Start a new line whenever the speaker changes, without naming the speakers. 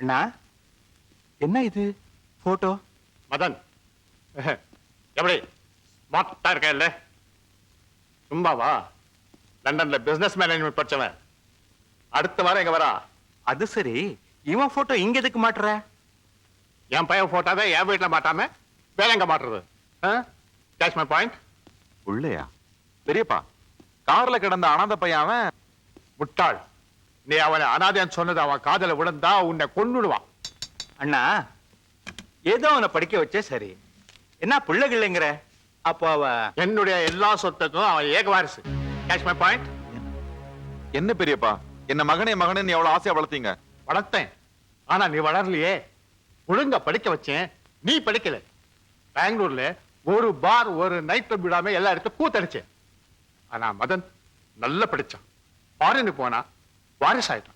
அண்ணா என்ன இது போட்டோ?
மதன் எப்படி ஸ்மார்ட்டா இருக்க இல்ல? சும்மாவா? லண்டன்ல பிசினஸ் மேனேஜ்மெண்ட் படிச்சவன். அடுத்த வாரம் எங்க வரா?
அது சரி, இவன் போட்டோ இங்க எதுக்கு மாட்டுற?
என் பையன் போட்டாவே என் வீட்டுல மாட்டாம வேற எங்க மாட்டுறது? Catch my point.
உள்ளையா பெரியப்பா? கார்ல கிடந்த அனாத பையன் அவன்.
முட்டாள், நீ அவனை அனாதைன்னு சொன்னது அவன் காதல விழுந்தா உன்னை கொன்னுடுவான்.
அண்ணா ஏதோ அவனை படிக்க வச்சே சரி, என்ன பிள்ளைகள்ங்கிற? அப்போ அவ
என்னுடைய எல்லா சொத்துக்கும் அவன் ஏக வாரிசு. Catch my point.
என்ன பெரியப்பா, என்ன மகனே மகனே எவ்வளவு ஆசையா வளர்த்தீங்க?
வளர்த்தேன், ஆனா நீ வளரலையே. ஒழுங்கா படிக்க வச்சேன், நீ படிக்கல. பெங்களூர்ல ஒரு பார் ஒரு நைட் விடாம எல்லா இடத்தையும் கூத்தடிச்சேன். ஆனா மதன் நல்லா படிச்சான். ஃபாரினுக்கு போனா வாரிசு ஆயிட்டான்.